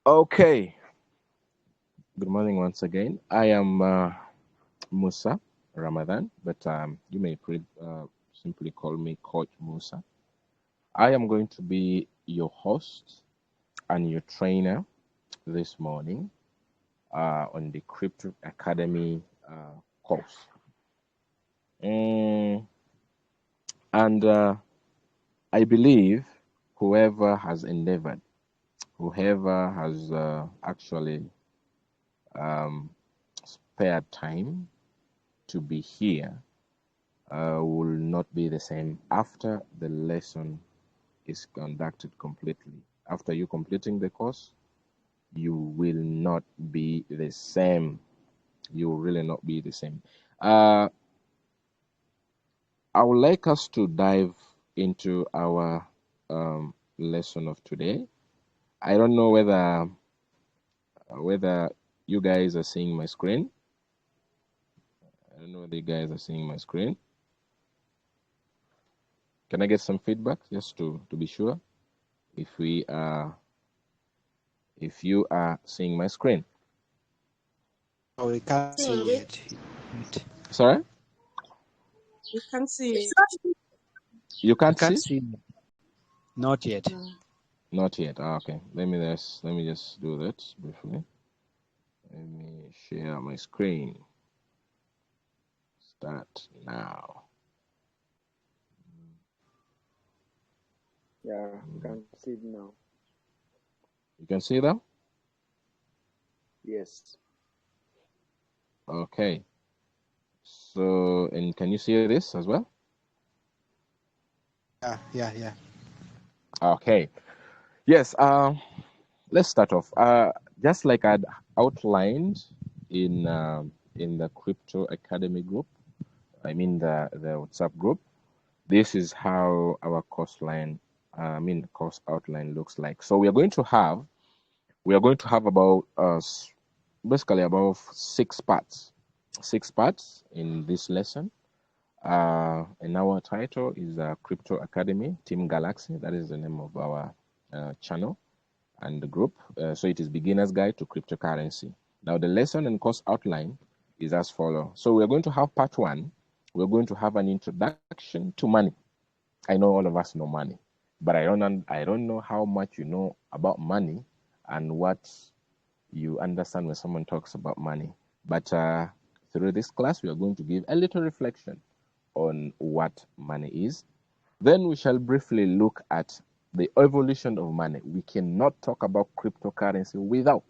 Okay, good morning once again. I am Musa Ramadan, but you may simply call me Coach Musa. I am going to be your host and your trainer this morning on the Crypto Academy course. And I believe whoever has endeavored, whoever has actually spared time to be here will not be the same after the lesson is conducted completely. After you completing the course, you will not be the same. You will really not be the same. I would like us to dive into our lesson of today. I don't know whether you guys are seeing my screen. I don't know whether you guys are seeing my screen. Can I get some feedback just to be sure if you are seeing my screen? Oh, we can't see it. Sorry? You can't see it. You can't I can't see? see it. Not yet. Not yet. Okay. Let me just do that briefly. Let me share my screen. Start now. Yeah, you can see it now. You can see that? Yes. Okay. So, and can you see this as well? Yeah. Okay. Yes. Let's start off. Just like I'd outlined in the Crypto Academy group, I mean the WhatsApp group. This is how our course outline looks like. So we are going to have about basically about 6 parts. 6 parts in this lesson. And our title is Crypto Academy Team Galaxy. That is the name of our channel and the group. So it is Beginner's Guide to Cryptocurrency. Now the lesson and course outline is as follows. So we're going to have part 1. We're going to have an introduction to money. I know all of us know money, but I don't know how much you know about money and what you understand when someone talks about money. But through this class, we are going to give a little reflection on what money is. Then we shall briefly look at the evolution of money. We cannot talk about cryptocurrency without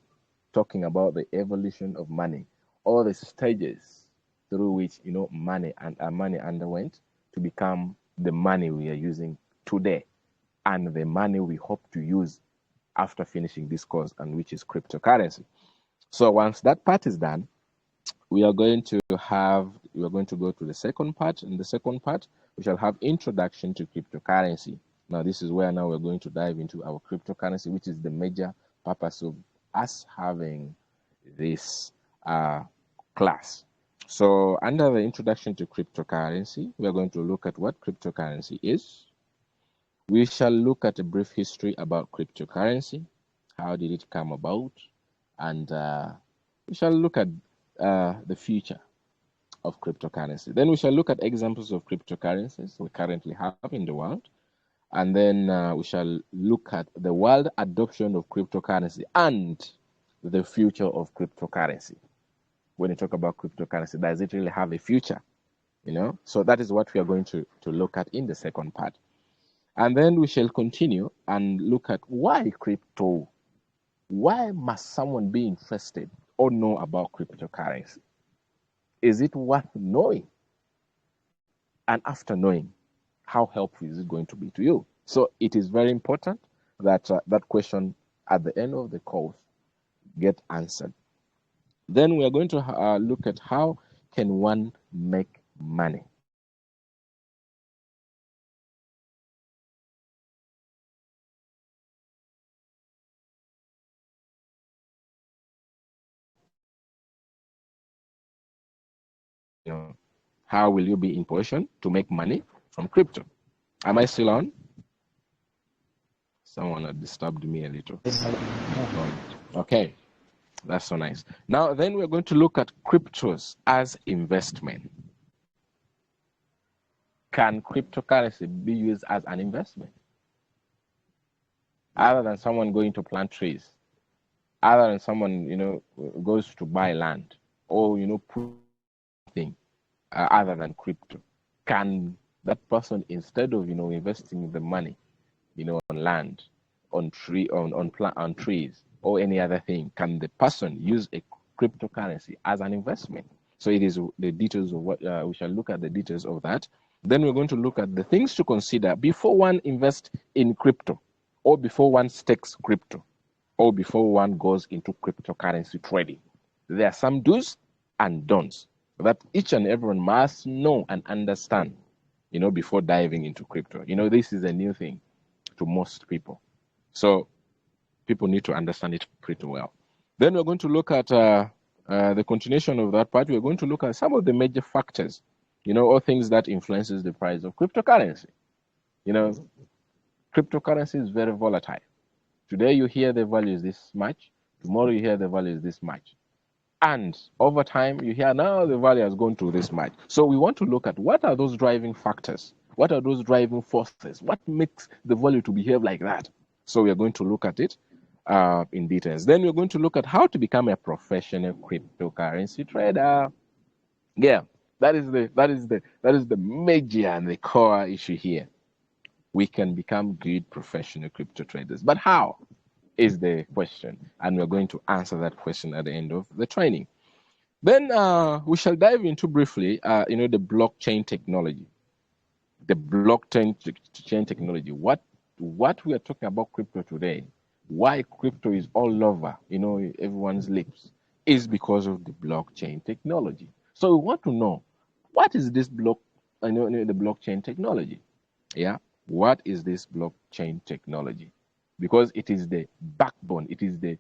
talking about the evolution of money, all the stages through which money underwent to become the money we are using today and the money we hope to use after finishing this course, and which is cryptocurrency. So once that part is done, we are going to go to the second part. In the second part, we shall have introduction to cryptocurrency. Now this is where now we're going to dive into our cryptocurrency, which is the major purpose of us having this class. So under the introduction to cryptocurrency, we are going to look at what cryptocurrency is. We shall look at a brief history about cryptocurrency. How did it come about? And we shall look at the future of cryptocurrency. Then we shall look at examples of cryptocurrencies we currently have in the world. And then we shall look at the world adoption of cryptocurrency and the future of cryptocurrency. When you talk about cryptocurrency, does it really have a future? So that is what we are going to look at in the second part. And then we shall continue and look at why crypto. Why must someone be interested or know about cryptocurrency? Is it worth knowing? And after knowing, how helpful is it going to be to you? So it is very important that that question at the end of the course get answered. Then we are going to look at how can one make money. How will you be in position to make money from crypto? Am I still on? Someone had disturbed me a little. Okay, that's so nice. Now, then we're going to look at cryptos as investment. Can cryptocurrency be used as an investment? Other than someone going to plant trees, other than someone, goes to buy land or, put thing other than crypto, can that person, instead of, investing the money, on land, on trees or any other thing, can the person use a cryptocurrency as an investment? So it is the details of what we shall look at the details of that. Then we're going to look at the things to consider before one invests in crypto, or before one stakes crypto, or before one goes into cryptocurrency trading. There are some do's and don'ts that each and everyone must know and understand, before diving into crypto. This is a new thing to most people. So people need to understand it pretty well. Then we're going to look at the continuation of that part. We're going to look at some of the major factors, or things that influences the price of cryptocurrency. Cryptocurrency is very volatile. Today you hear the value is this much, tomorrow you hear the value is this much. And over time you hear now the value has gone to this much. So we want to look at what are those driving factors? What are those driving forces? What makes the value to behave like that? So we are going to look at it in details. Then we're going to look at how to become a professional cryptocurrency trader. Yeah, that is the major and the core issue here. We can become good professional crypto traders, but how is the question? And we're going to answer that question at the end of the training. Then we shall dive into briefly, the blockchain technology. The blockchain technology. What we are talking about crypto today, why crypto is all over, everyone's lips, is because of the blockchain technology. So we want to know, what is this the blockchain technology? Yeah, what is this blockchain technology? Because it is the backbone, it is the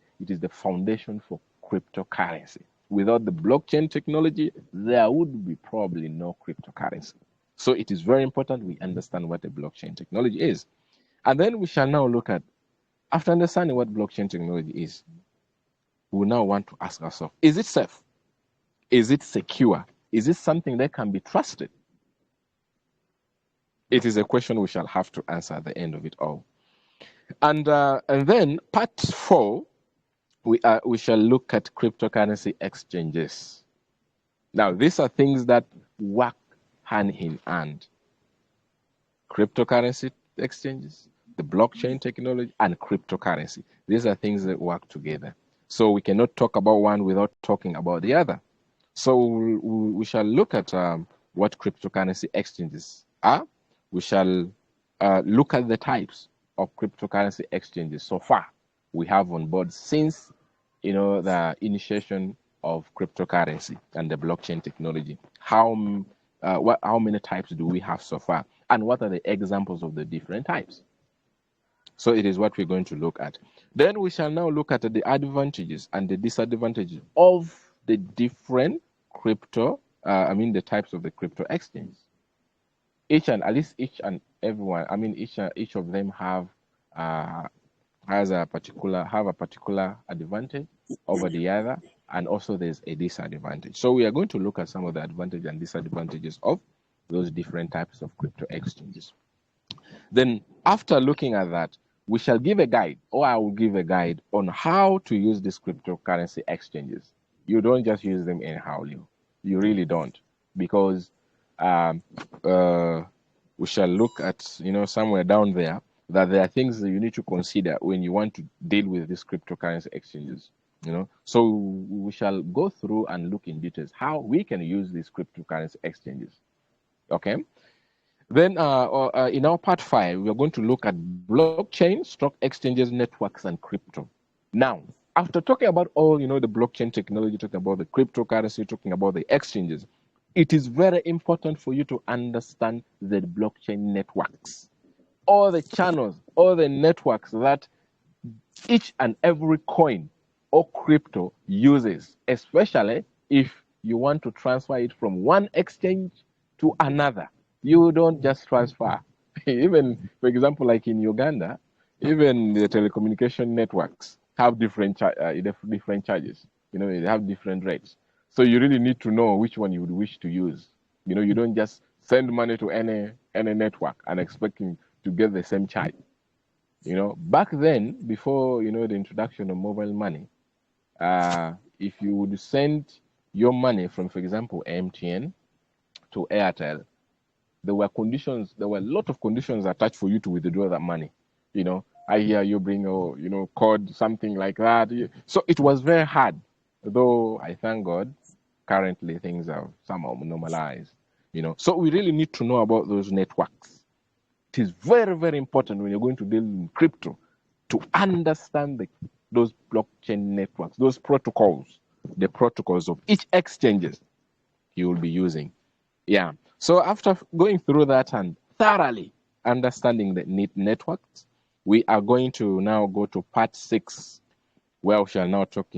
foundation for cryptocurrency. Without the blockchain technology, there would be probably no cryptocurrency. So it is very important we understand what the blockchain technology is. And then we shall now look at, after understanding what blockchain technology is, we now want to ask ourselves, is it safe? Is it secure? Is it something that can be trusted? It is a question we shall have to answer at the end of it all. And then part 4, we shall look at cryptocurrency exchanges. Now, these are things that work hand in hand. Cryptocurrency exchanges, the blockchain technology, and cryptocurrency. These are things that work together. So we cannot talk about one without talking about the other. So we shall look at what cryptocurrency exchanges are. We shall look at the types of cryptocurrency exchanges so far we have on board since the initiation of cryptocurrency and the blockchain technology. How many types do we have so far, and what are the examples of the different types? So it is what we're going to look at. Then we shall now look at the advantages and the disadvantages of the different the types of the crypto exchange. Each and everyone, each of them have a particular advantage over the other, and also there's a disadvantage. So we are going to look at some of the advantages and disadvantages of those different types of crypto exchanges. Then after looking at that, we shall give a guide, or I will give a guide on how to use these cryptocurrency exchanges. You don't just use them anyhow, you really don't, because we shall look at somewhere down there that there are things that you need to consider when you want to deal with these cryptocurrency exchanges. So we shall go through and look in details how we can use these cryptocurrency exchanges. Okay. Then in our part 5, we are going to look at blockchain, stock exchanges, networks, and crypto. Now, after talking about all the blockchain technology, talking about the cryptocurrency, talking about the exchanges, it is very important for you to understand the blockchain networks, all the channels, all the networks that each and every coin or crypto uses, especially if you want to transfer it from one exchange to another. You don't just transfer. Even, for example, like in Uganda, even the telecommunication networks, have different charges. You know, they have different rates. So you really need to know which one you would wish to use. You know, you don't just send money to any network and expecting to get the same charge. You know, back then, before the introduction of mobile money, if you would send your money from, for example, MTN to Airtel, there were a lot of conditions attached for you to withdraw that money. You know, I hear you bring code, something like that. So it was very hard. Though I thank God, currently things are somehow normalized. You know, so we really need to know about those networks. It is very, very important when you're going to deal in crypto to understand those blockchain networks, those protocols, the protocols of each exchanges you will be using. Yeah. So after going through that and thoroughly understanding the networks, we are going to now go to part 6, where we shall now talk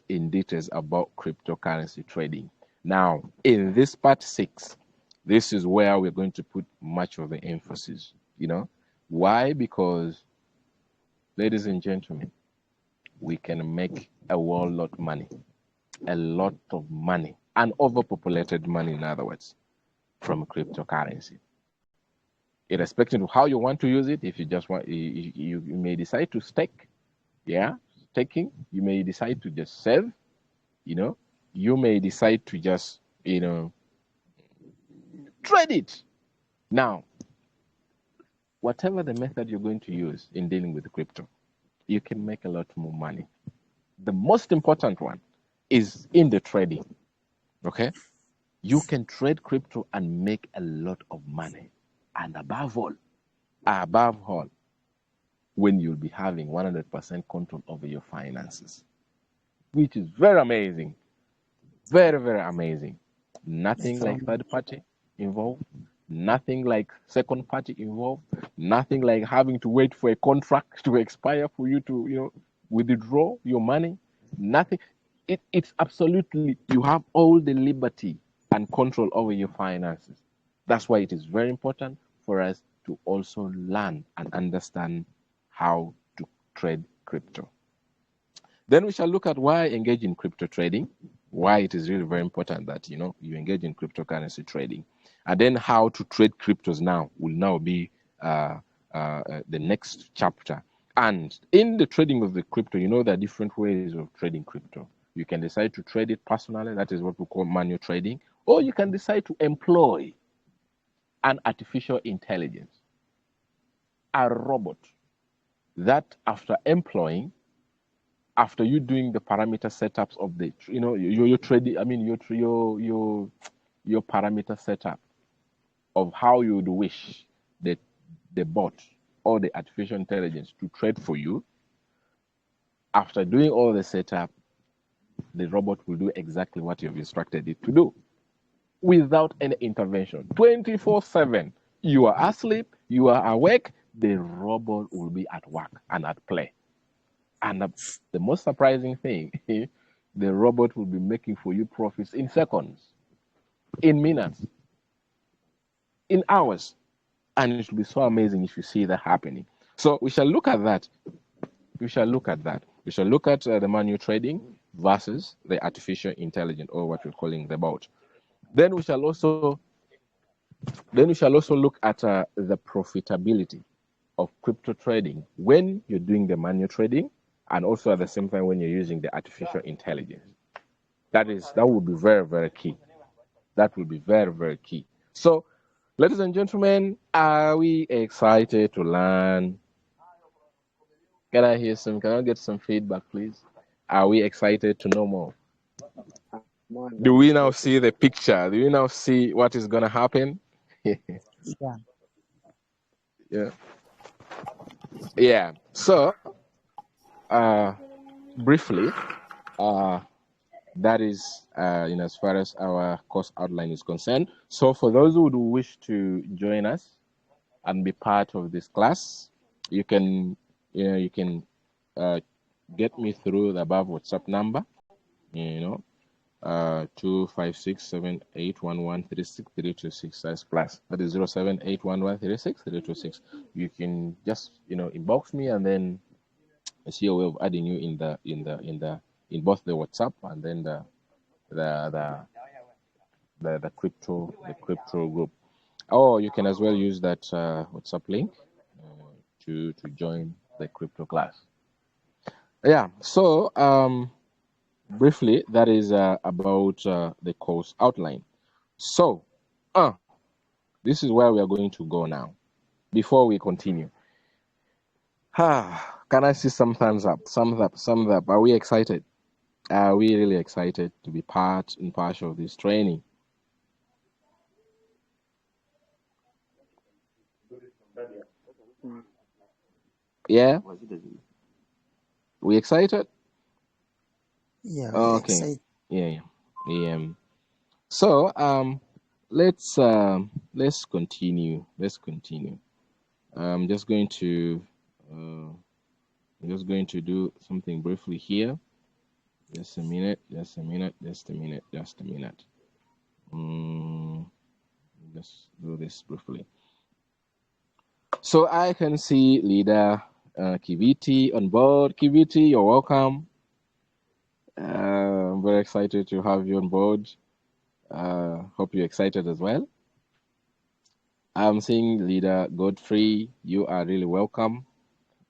in details about cryptocurrency trading. Now, in this part 6, this is where we're going to put much of the emphasis. You know, why? Because, ladies and gentlemen, we can make a whole lot of money, and overpopulated money, in other words, from cryptocurrency. Irrespective of how you want to use it, if you just want, you may decide to stake, staking. You may decide to just save, you may decide to just, trade it. Now, whatever the method you're going to use in dealing with crypto, you can make a lot more money. The most important one is in the trading. Okay? You can trade crypto and make a lot of money. And above all, when you'll be having 100% control over your finances, which is very amazing. Very, very amazing. Nothing like third party involved. Nothing like second party involved. Nothing like having to wait for a contract to expire for you to, withdraw your money. Nothing. It's absolutely, you have all the liberty and control over your finances. That's why it is very important for us to also learn and understand how to trade crypto. Then we shall look at why engage in crypto trading, why it is really very important that you engage in cryptocurrency trading, and then how to trade cryptos now will now be the next chapter. And in the trading of the crypto, there are different ways of trading crypto. You can decide to trade it personally, that is what we call manual trading, or you can decide to employ an artificial intelligence, a robot that after you doing the parameter setups of the, your trading, your parameter setup of how you would wish the bot or the artificial intelligence to trade for you. After doing all the setup, the robot will do exactly what you've instructed it to do without any intervention. 24/7. You are asleep, you are awake, the robot will be at work and at play. And the most surprising thing, the robot will be making for you profits in seconds, in minutes, in hours. And it will be so amazing if you see that happening. So we shall look at that. We shall look at the manual trading versus the artificial intelligence, or what we're calling the bot. Then we shall also look at the profitability of crypto trading when you're doing the manual trading, and also at the same time when you're using the artificial intelligence. That will be very, very key. That will be very, very key. So, ladies and gentlemen, are we excited to learn? Can I get some feedback, please? Are we excited to know more? Do we now see the picture? Do we now see what is going to happen? Yeah. So, briefly, that is, as far as our course outline is concerned. So for those who do wish to join us and be part of this class, you can get me through the above WhatsApp number, 2567811363226. That's plus. That is 07811363226. You can just inbox me, and then I see a way of adding you in both the WhatsApp and then the crypto group. Or you can as well use that WhatsApp link to join the crypto class. Yeah. So briefly, that is about the course outline. So this is where we are going to go now. Before we continue, can I see some thumbs up? Thumbs up. Are we excited? Are we really excited to be part and partial of this training? Yeah? We excited? Yeah, we Okay. excited. Yeah. So let's continue. I'm just going to do something briefly here. Just a minute. Just do this briefly. So I can see leader Kiviti on board. Kiviti, you're welcome. I'm very excited to have you on board. Hope you're excited as well. I'm seeing leader Godfrey. You are really welcome.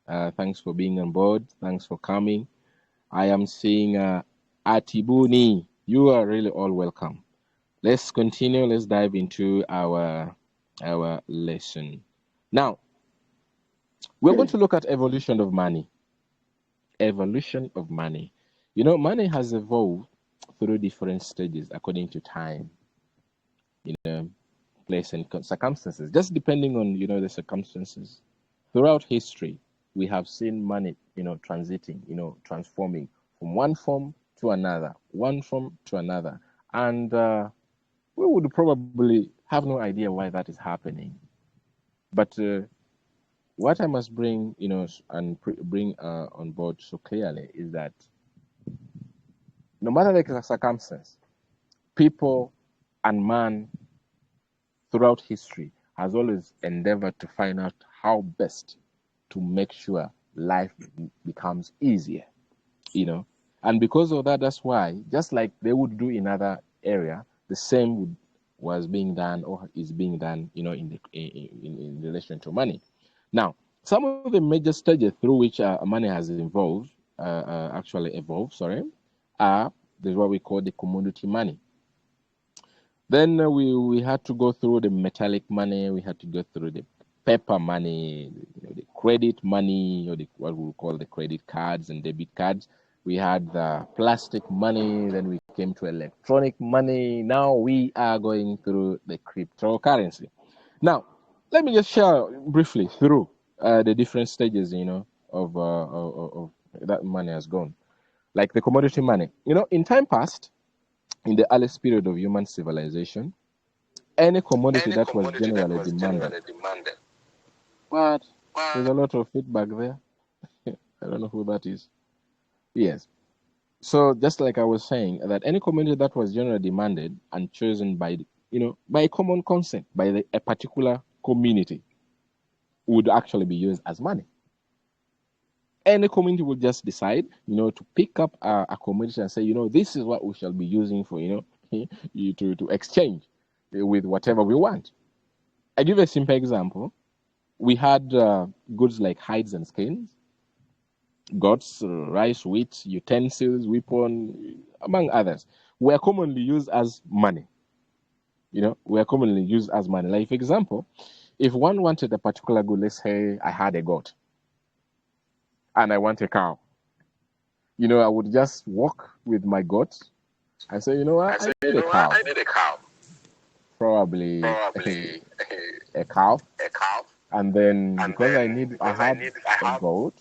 Thanks for being on board. Thanks for coming. I am seeing Atibuni. You are really all welcome. Let's continue. Let's dive into our lesson. Now, we're going to look at evolution of money. Evolution of money. You know, money has evolved through different stages according to time, place and circumstances, just depending on, the circumstances. Throughout history, we have seen money, transiting, transforming from one form to another. And we would probably have no idea why that is happening. But what I must bring, and bring on board so clearly is that no matter the circumstance, people and man throughout history has always endeavored to find out how best to make sure life becomes easier, And because of that, that's why, just like they would do in other area, the same was being done or is being done, in relation to money. Now, some of the major stages through which money has evolved, are there's what we call the commodity money. Then we had to go through the metallic money. We had to go through the paper money, the credit money, or what we call the credit cards and debit cards. We had the plastic money. Then we came to electronic money. Now we are going through the cryptocurrency. Now, let me just share briefly through the different stages, of that money has gone. Like the commodity money. In time past, in the earliest period of human civilization, any commodity that was generally demanded. But there's a lot of feedback there. I don't know who that is. Yes. So just like I was saying, that any commodity that was generally demanded and chosen by, by common consent by a particular community would actually be used as money. Any community would just decide, to pick up a commodity and say, this is what we shall be using for, to exchange with whatever we want. I give a simple example. We had goods like hides and skins, goats, rice, wheat, utensils, weapon, among others, were commonly used as money. Like, for example, if one wanted a particular good, let's say I had a goat and I want a cow, I would just walk with my goat and say, I need a cow. Probably a cow. And then because I had a goat,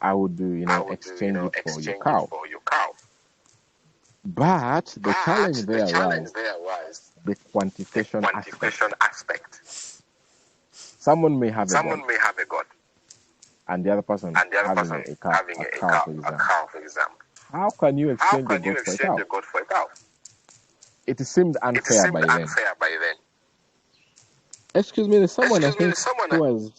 I would do, exchange it for your cow. But the challenge there was the quantification aspect. Someone may have a goat, and the other person having a cow, for example. How can you exchange a goat for a cow? It seemed unfair by then. Excuse me, there's someone I think who has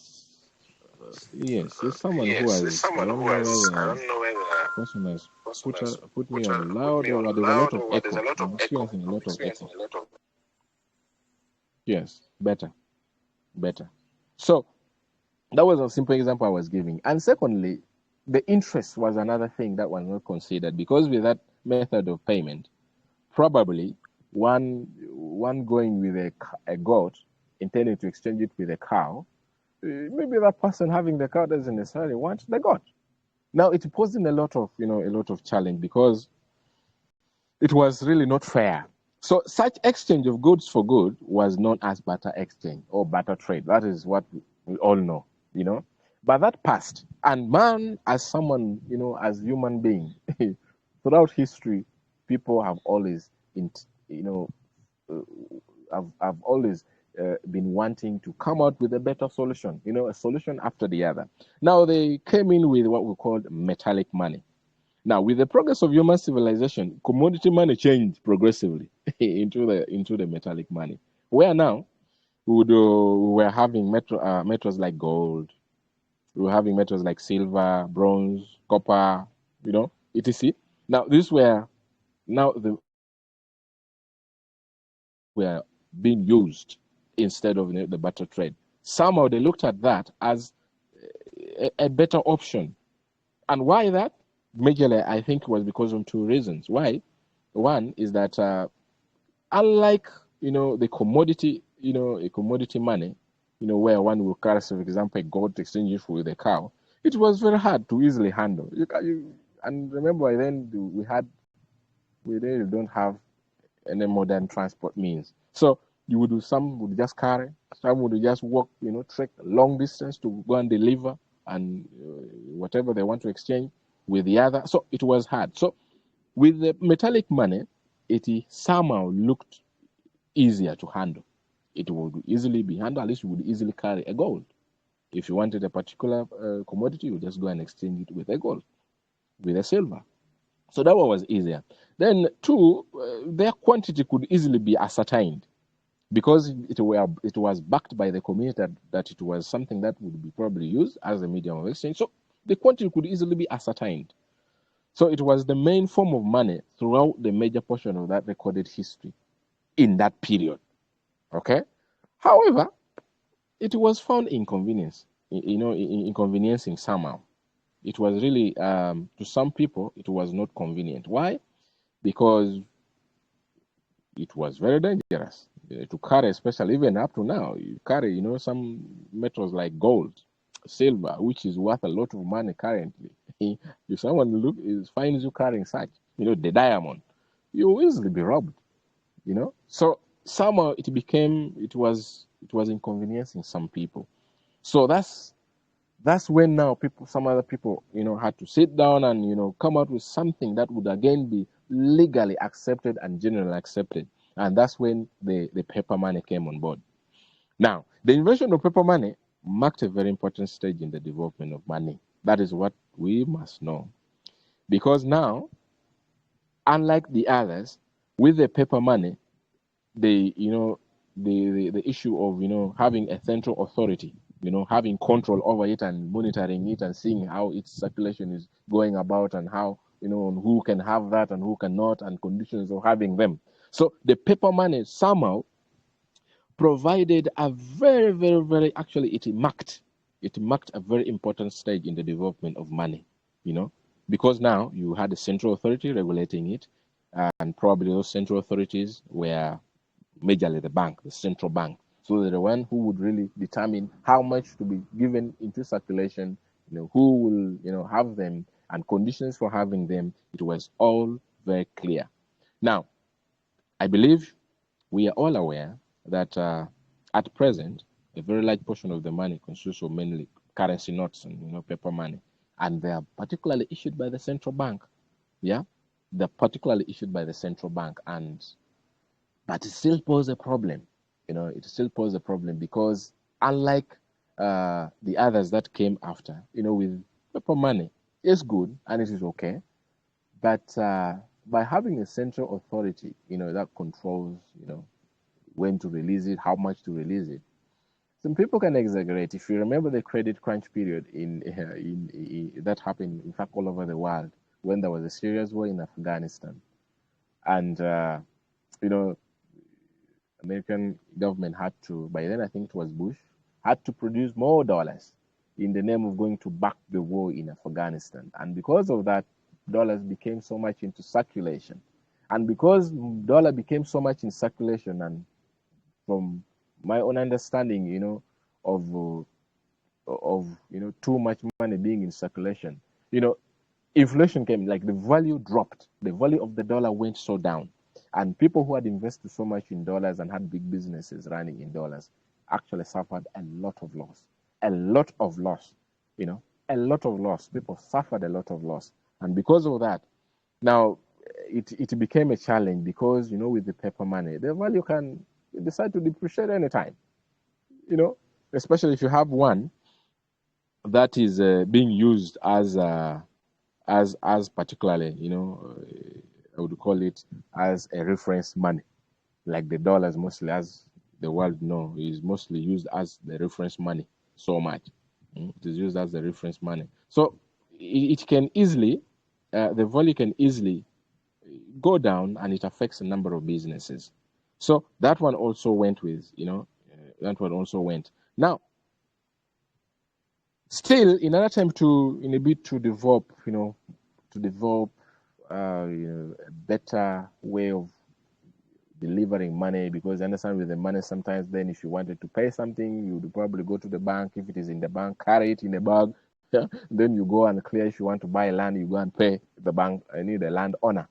Yes, it's someone who has. I don't know whether the person has put me on the loud or there's a lot of echo. I'm experiencing a lot of echo. Yes, better. So that was a simple example I was giving. And secondly, the interest was another thing that was not considered, because with that method of payment, probably one going with a goat intending to exchange it with a cow, maybe that person having the cow doesn't necessarily want the goat. Now it posing a lot of challenge, because it was really not fair. So such exchange of goods for good was known as barter exchange or barter trade. That is what we all know, But that passed, and man, as someone, as human being, throughout history, people have always, uh, have always been wanting to come out with a better solution, a solution after the other. Now they came in with what we called metallic money. Now, with the progress of human civilization, commodity money changed progressively into the metallic money, where now we were having metals like gold, we were having metals like silver, bronze, copper, etc. Now, were being used instead of the barter trade. Somehow they looked at that as a better option. And why that? Majorly, I think it was because of two reasons. Why? One is that unlike the commodity, a commodity money, where one will carry, for example, a gold to exchange it with a cow, it was very hard to easily handle. And remember, by then we really don't have any modern transport means. So some would just carry, some would just walk, trek long distance to go and deliver, and whatever they want to exchange with the other. So it was hard. So with the metallic money, it somehow looked easier to handle. It would easily be handled. At least you would easily carry a gold. If you wanted a particular commodity, you just go and exchange it with a gold, with a silver. So that one was easier. Then two, their quantity could easily be ascertained, because it was backed by the community that it was something that would be probably used as a medium of exchange. So the quantity could easily be ascertained. So it was the main form of money throughout the major portion of that recorded history in that period. Okay? However, it was found inconveniencing somehow. It was really, to some people, it was not convenient. Why? Because it was very dangerous to carry, especially even up to now. You carry, some metals like gold, silver, which is worth a lot of money currently. If someone finds you carrying such, the diamond, you will easily be robbed. So somehow it was inconveniencing some people. So that's when now some other people, had to sit down and, come out with something that would again be legally accepted and generally accepted. And that's when the paper money came on board. Now, the invention of paper money marked a very important stage in the development of money. That is what we must know. Because now, unlike the others, with the paper money, the issue of having a central authority, having control over it and monitoring it and seeing how its circulation is going about, and how who can have that and who cannot, and conditions of having them. So the paper money somehow provided a very, very, very, actually it marked a very important stage in the development of money, because now you had a central authority regulating it, and probably those central authorities were majorly the central bank. So they're the one who would really determine how much to be given into circulation, who will, have them, and conditions for having them. It was all very clear. Now, I believe we are all aware that at present, a very large portion of the money consists of mainly currency notes and paper money, and they are particularly issued by the central bank. Yeah, they're particularly issued by the central bank, but it still poses a problem. It still poses a problem, because unlike the others that came after, with paper money, it's good and it is okay, but by having a central authority, that controls, when to release it, how much to release it, Some people can exaggerate. If you remember the credit crunch period that happened, in fact, all over the world when there was a serious war in Afghanistan, and you know, American government had to, by then I think it was Bush, had to produce more dollars in the name of going to back the war in Afghanistan. And because of that, dollars became so much into circulation. And because dollar became so much in circulation, and from my own understanding, of too much money being in circulation, inflation came, like the value dropped. The value of the dollar went so down. And people who had invested so much in dollars and had big businesses running in dollars actually suffered a lot of loss. A lot of loss, a lot of loss. People suffered a lot of loss. And because of that, now it became a challenge because, with the paper money, the value can decide to depreciate anytime, especially if you have one that is being used as particularly, I would call it as a reference money, like the dollars mostly, as the world know, is mostly used as the reference money so much. It is used as the reference money. So it can easily, the value can easily go down, and it affects a number of businesses. So that one also went with, that one also went. Now, still, in an attempt to develop, a better way of delivering money, because I understand with the money sometimes then if you wanted to pay something, you would probably go to the bank. If it is in the bank, carry it in a bag. Then you go and clear. If you want to buy land, you go and pay the bank. I need a land owner.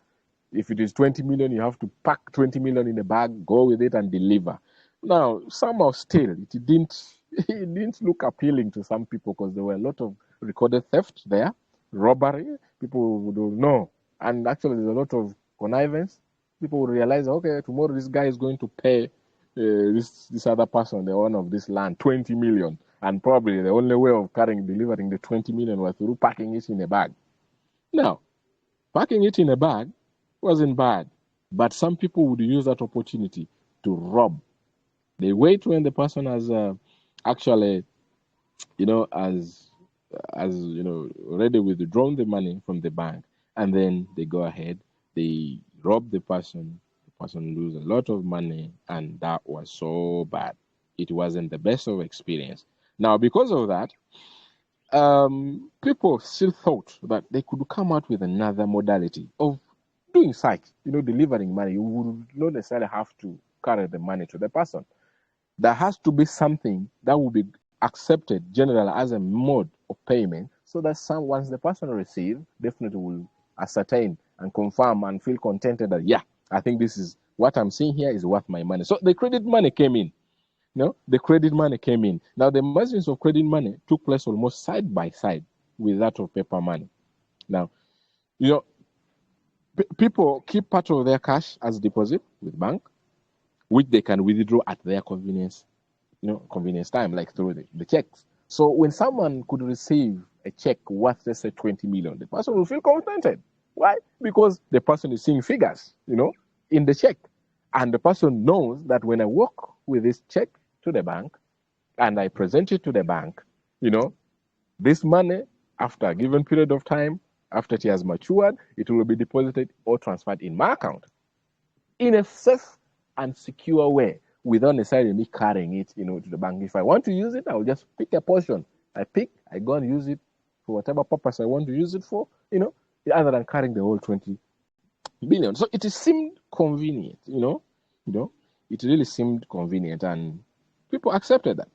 If it is 20 million, you have to pack 20 million in a bag, go with it and deliver. Now, somehow still, it didn't look appealing to some people because there were a lot of recorded theft there, robbery. People would know. And actually, there's a lot of connivance. People will realize, okay, tomorrow this guy is going to pay this other person, the owner of this land, 20 million. And probably the only way of delivering the 20 million was through packing it in a bag. Now, packing it in a bag wasn't bad, but some people would use that opportunity to rob. They wait when the person has actually, already withdrawn the money from the bank, and then they go ahead, they rob the person lose a lot of money, and that was so bad. It wasn't the best of experience. Now, because of that, people still thought that they could come out with another modality of doing such, delivering money. You would not necessarily have to carry the money to the person. There has to be something that will be accepted generally as a mode of payment, so that once the person receives, definitely will ascertain and confirm and feel contented that, yeah, I think this is what I'm seeing here is worth my money. So the credit money came in. The credit money came in. Now, the emergence of credit money took place almost side by side with that of paper money. Now, people keep part of their cash as deposit with bank, which they can withdraw at their convenience, convenience time, like through the checks. So when someone could receive a check worth, let's say, 20 million, the person will feel contented. Why? Because the person is seeing figures, in the check. And the person knows that when I walk with this check to the bank and I present it to the bank, this money, after a given period of time, after it has matured, it will be deposited or transferred in my account in a safe and secure way, without necessarily me carrying it, to the bank. If I want to use it, I will just pick a portion. I go and use it for whatever purpose I want to use it for, other than carrying the whole 20 billion. So it seemed convenient, it really seemed convenient, and people accepted that,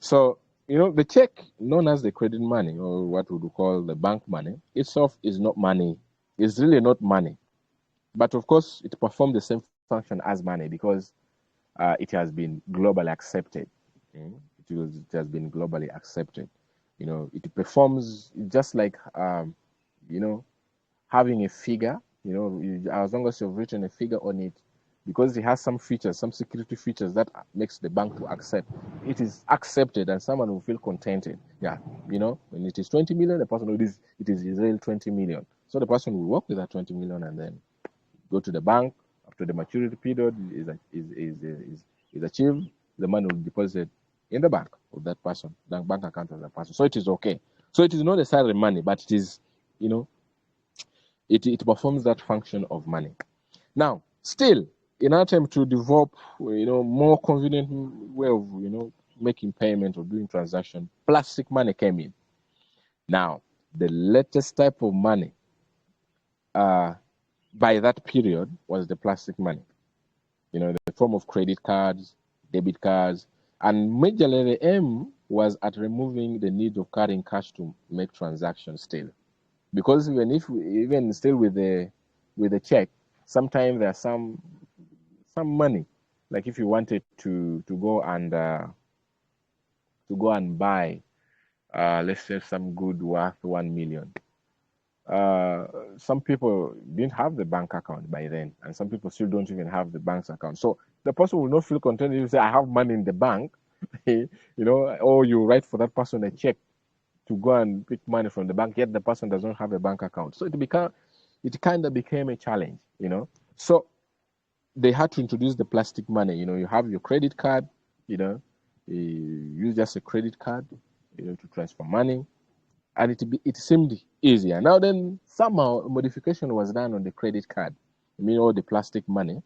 So, the check known as the credit money, or what we would call the bank money, itself is not money. It's really not money. But of course, it performs the same function as money because it has been globally accepted. It has been globally accepted. It performs just like, having a figure, as long as you've written a figure on it, because it has some features, some security features that makes the bank to accept. It is accepted, and someone will feel contented. Yeah, when it is 20 million, the person will it is Israel 20 million. So the person will work with that 20 million and then go to the bank. After the maturity period is achieved, the money will be deposited in the bank of that person, the bank account of that person. So it is okay. So it is not necessarily money, but it is, it performs that function of money. Now, still, in an attempt to develop, more convenient way of, making payment or doing transaction, plastic money came in. Now, the latest type of money by that period was the plastic money. The form of credit cards, debit cards, and majorly the aim was at removing the need of carrying cash to make transactions still. Because even still with the check, sometimes there's some money, like if you wanted to go and buy, let's say some good worth 1 million. Some people didn't have the bank account by then, and some people still don't even have the bank's account. So the person will not feel content if you say, I have money in the bank, or you write for that person a check to go and pick money from the bank, yet the person doesn't have a bank account. So it kind of became a challenge, So they had to introduce the plastic money. You have your credit card, you use just a credit card, to transfer money. And it seemed easier. Now then, somehow modification was done on the credit card, all the plastic money,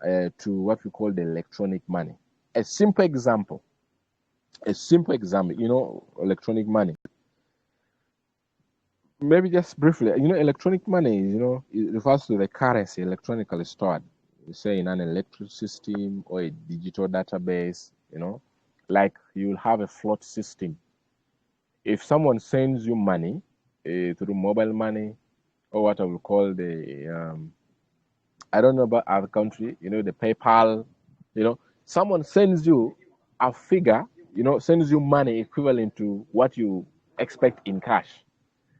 to what we call the electronic money. A simple example, electronic money. Maybe just briefly, electronic money, it refers to the currency electronically stored, say in an electric system or a digital database, like you'll have a float system. If someone sends you money through mobile money, or what I will call the, I don't know about our country, the PayPal, someone sends you a figure, sends you money equivalent to what you expect in cash.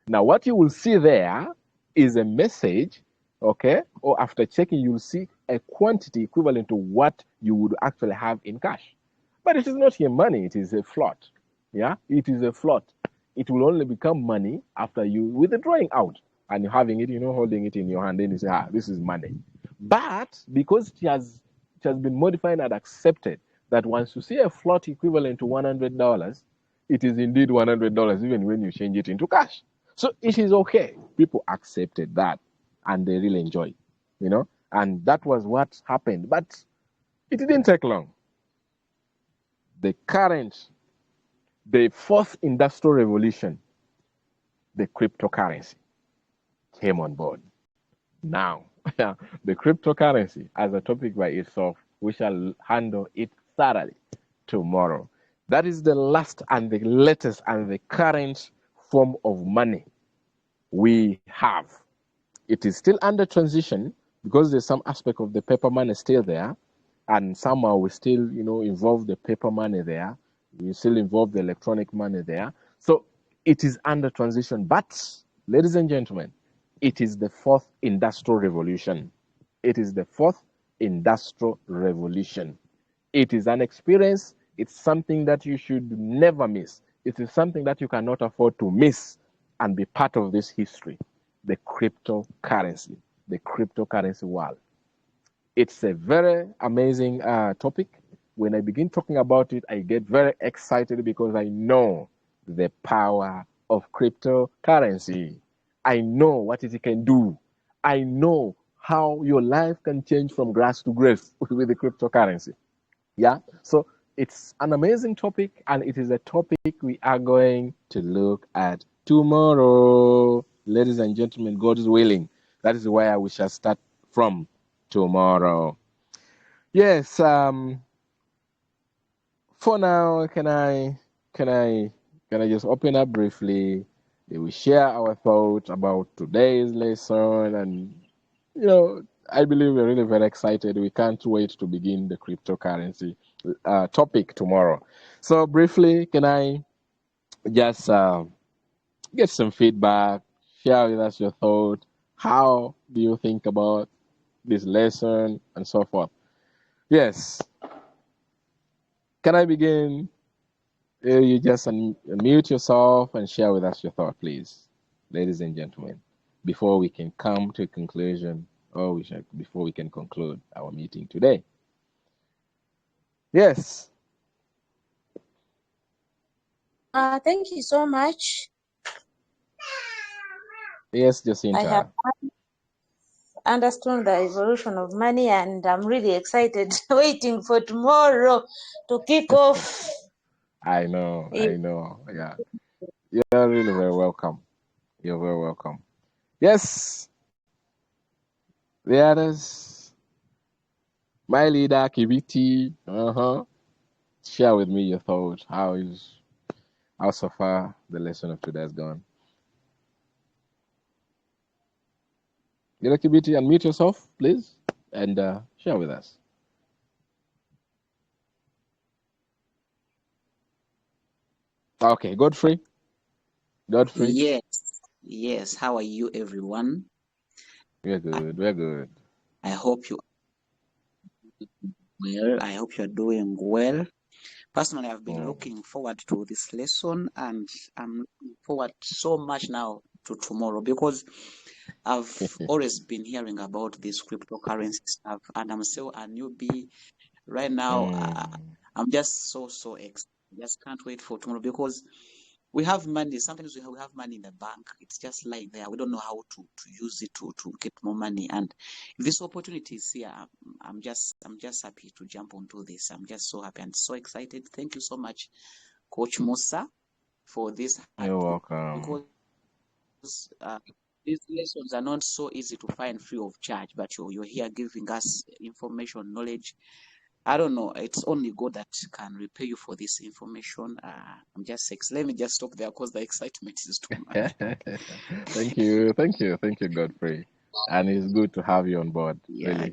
Now, what you will see there is a message, okay? Or after checking, you'll see a quantity equivalent to what you would actually have in cash. But it is not your money, it is a float. Yeah, it is a float. It will only become money after you withdrawing out and you having it, holding it in your hand. Then you say, this is money. But because it has been modified and accepted that once you see a float equivalent to $100, it is indeed $100, even when you change it into cash. So it is okay. People accepted that and they really enjoy, and that was what happened. But it didn't take long. The fourth industrial revolution, the cryptocurrency, came on board. Now, the cryptocurrency as a topic by itself, we shall handle it thoroughly tomorrow. That is the last and the latest and the current form of money we have. It is still under transition because there's some aspect of the paper money still there, and somehow we still, involve the paper money there. We still involve the electronic money there. So it is under transition. But, ladies and gentlemen, it is the fourth industrial revolution. It is the fourth industrial revolution. It is an experience. It's something that you should never miss. It is something that you cannot afford to miss and be part of this history. The cryptocurrency world. It's a very amazing topic. When I begin talking about it, I get very excited because I know the power of cryptocurrency. I know what it can do. I know how your life can change from grass to grace with the cryptocurrency. Yeah, so it's an amazing topic, and it is a topic we are going to look at tomorrow. Ladies and gentlemen, God is willing. That is where we shall start from tomorrow. Yes, for now, can I just open up briefly? We share our thoughts about today's lesson, and I believe we're really very excited. We can't wait to begin the cryptocurrency topic tomorrow. So briefly, can I just get some feedback? Share with us your thoughts. How do you think about this lesson and so forth? Yes. Can I begin? You just unmute yourself and share with us your thought, please, ladies and gentlemen, before we can come to a conclusion, or before we can conclude our meeting today. Yes. Thank you so much. Yes, I have Jacinta. understood the evolution of money, and I'm really excited, waiting for tomorrow to kick off. I know. Yeah. Yeah. You're really very welcome. You're very welcome. Yes, the others. My leader, Kibiti. Share with me your thoughts. How so far the lesson of today has gone? Kibiti, unmute yourself, please, and share with us. Okay, Godfrey. Yes. How are you, everyone? We're good. I hope you are well. I hope you're doing well. Personally, I've been looking forward to this lesson, and I'm looking forward so much now to tomorrow because I've always been hearing about this cryptocurrency stuff, and I'm still a newbie right now. I'm just so excited. Just can't wait for tomorrow because we have money. Sometimes we have money in the bank. It's just like there. We don't know how to use it to get more money. And if this opportunity is here, I'm just happy to jump onto this. I'm just so happy and so excited. Thank you so much, Coach Musa, for this. You're welcome. Because these lessons are not so easy to find free of charge, but you're here giving us information, knowledge. I don't know. It's only God that can repay you for this information. I'm just let me just stop there because the excitement is too much. Thank you, Godfrey. And it's good to have you on board. Yeah.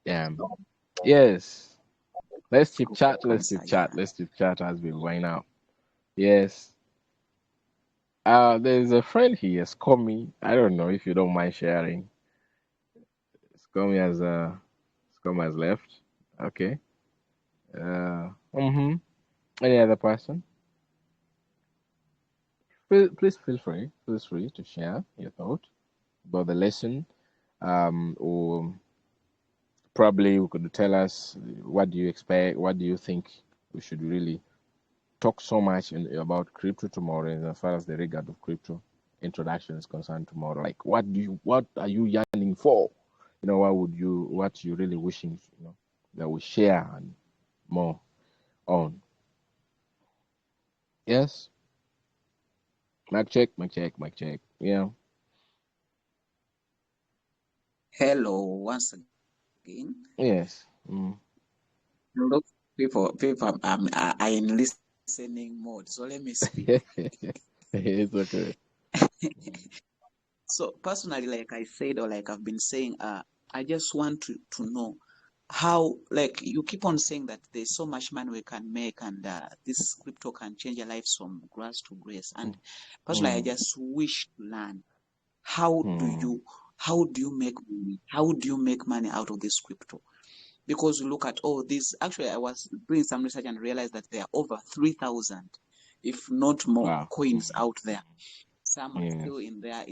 Really. Yes. Let's chip chat. Let's chip chat as we wind up. Yes. There's a friend here, Scomi. I don't know if you don't mind sharing. Scomi has left. Okay. Any other person? Please feel free. Feel free to share your thought about the lesson. Or probably you could tell us what do you expect, what do you think we should really talk so much about crypto tomorrow, and as far as the regard of crypto introduction is concerned tomorrow. Like what are you yearning for? What you really wishing, that we share and more on. Yes. Mic check. Yeah. Hello once again. Yes. Look, people are in listening mode. So let me speak. It's okay. So personally, like I said, or like I've been saying, I just want to know how, like you keep on saying that there's so much money we can make, and this crypto can change your lives from grass to grace. And personally, I just wish to learn how do you make money? How do you make money out of this crypto? Because you look at all these. Actually, I was doing some research and realized that there are over 3,000, if not more, coins out there. Some are still in their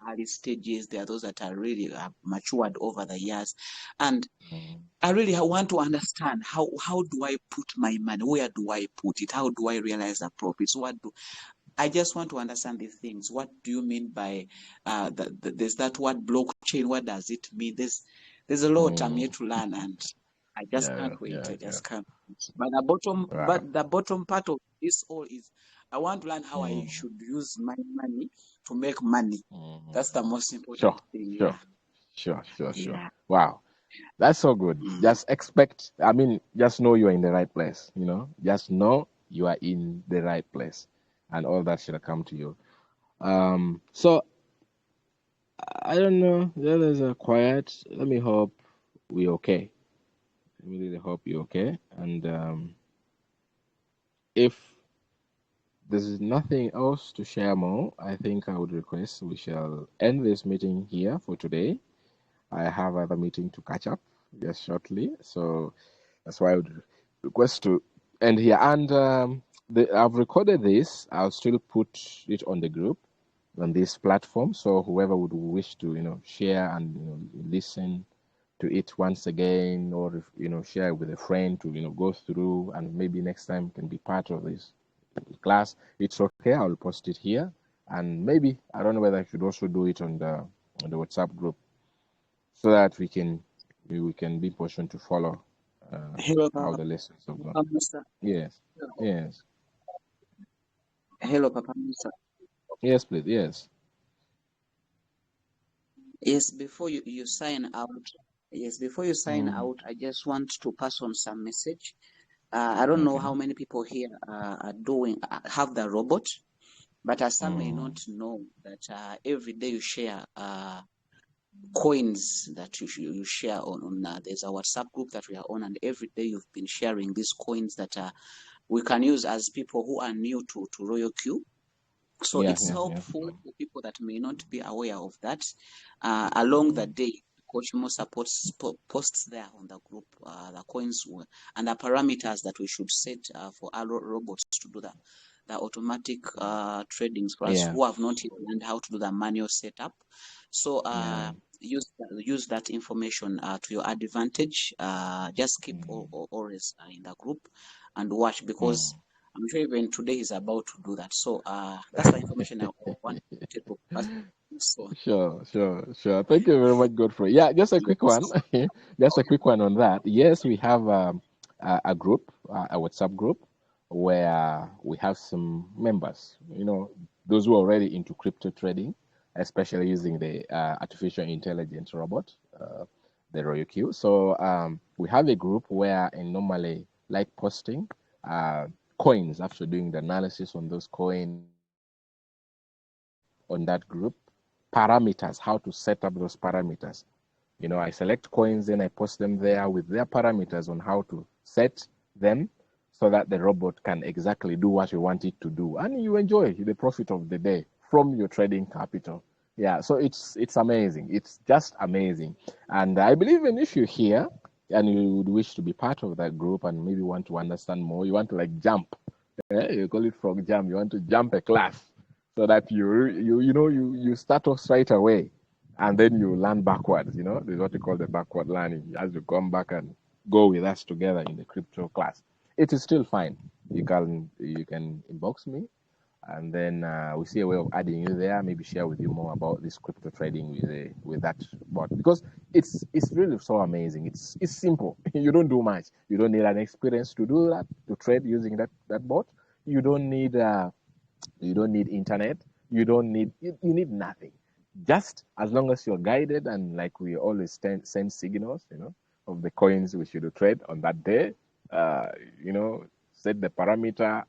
early stages. There are those that are really matured over the years, and I really want to understand how do I put my money? Where do I put it? How do I realize the profits? I just want to understand these things. What do you mean by there's that word blockchain? What does it mean? There's a lot I'm yet to learn, and I just can't wait. I just can't wait. But the bottom part of this all is I want to learn how I should use my money to make money. That's the most important thing. Sure. Yeah. Wow. That's so good. Just know you're in the right place, Just know you are in the right place and all that should come to you. So I don't know. The others are quiet. Let me hope we're okay. I really hope you're okay. And if there's nothing else to share more, I think I would request we shall end this meeting here for today. I have other meeting to catch up just shortly, so that's why I would request to end here. And I've recorded this. I'll still put it on the group on this platform, so whoever would wish to share and listen to it once again, or share with a friend to go through, and maybe next time can be part of this class, it's okay. I'll post it here, and maybe I don't know whether I should also do it on the WhatsApp group so that we can be positioned to follow Hello, how the lessons are Papa going. Musa. Yes, yes, Hello, Papa Musa. yes, please, yes. Yes, before you sign out, Mm, I just want to pass on some message. I don't know okay. how many people here are doing have the robot, but some may Mm, not know that every day you share coins that you share on there's a WhatsApp group that we are on, and every day you've been sharing these coins that we can use as people who are new to RoyalQ. So yeah, it's yeah, yeah. helpful for people that may not be aware of that. Along the Mm, day, Coach Musa posts there on the group the coins and the parameters that we should set for our robots to do the automatic tradings for us yeah, who have not yet learned how to do the manual setup. So yeah. use that information to your advantage. Just keep Mm, always in the group and watch, because mm. I'm sure even today he's about to do that. So that's the information I want to pass. So Sure, sure, sure. Thank you very much, Godfrey. Yeah, just a quick one. Just a quick one on that. Yes, we have a group, a WhatsApp group, where we have some members, those who are already into crypto trading, especially using the artificial intelligence robot, the RoyalQ. So we have a group where I normally like posting coins after doing the analysis on those coins on that group, parameters, how to set up those parameters. I select coins, then I post them there with their parameters on how to set them so that the robot can exactly do what you want it to do, and you enjoy the profit of the day from your trading capital. Yeah, so it's amazing. It's just amazing. And I believe an issue here, and you would wish to be part of that group and maybe want to understand more. You want to like jump. You call it frog jump. You want to jump a class so that you start off right away and then you learn backwards. This is what we call the backward learning. As you come back and go with us together in the crypto class, it is still fine. You can inbox me, and then we see a way of adding you there. Maybe share with you more about this crypto trading with that bot, because it's really so amazing. It's simple. You don't do much. You don't need an experience to do that, to trade using that bot. You don't need internet. You need nothing. Just as long as you're guided, and like we always send signals, of the coins we should trade on that day. Uh, you know, set the parameter.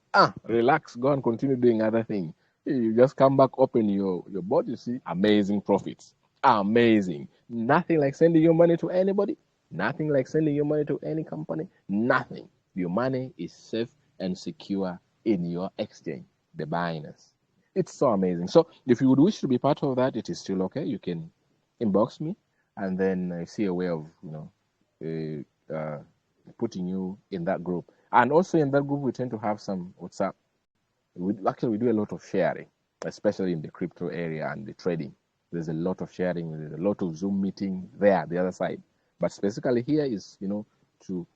Relax, go and continue doing other things. You just come back, open your board, you see amazing profits. Amazing. Nothing like sending your money to anybody. Nothing like sending your money to any company. Nothing. Your money is safe and secure in your exchange, the Binance. It's so amazing. So if you would wish to be part of that, it is still okay. You can inbox me, and then I see a way of putting you in that group. And also in that group, we tend to have some WhatsApp. We do a lot of sharing, especially in the crypto area and the trading. There's a lot of sharing. There's a lot of Zoom meeting there, the other side. But specifically here is, to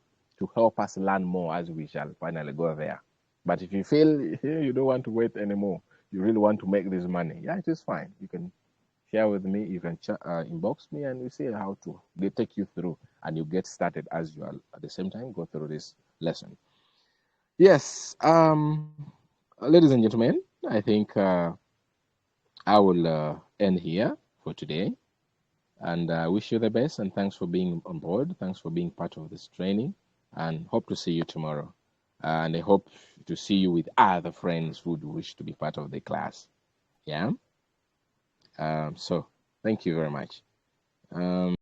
help us learn more as we shall finally go there. But if you feel you don't want to wait anymore, you really want to make this money, yeah, it is fine. You can share with me. You can inbox me, and we see how to take you through, and you get started as you are at the same time go through this lesson. Yes, ladies and gentlemen, I think I will end here for today, and wish you the best. And thanks for being on board. Thanks for being part of this training, and hope to see you tomorrow. And I hope to see you with other friends who would wish to be part of the class. Yeah. So thank you very much.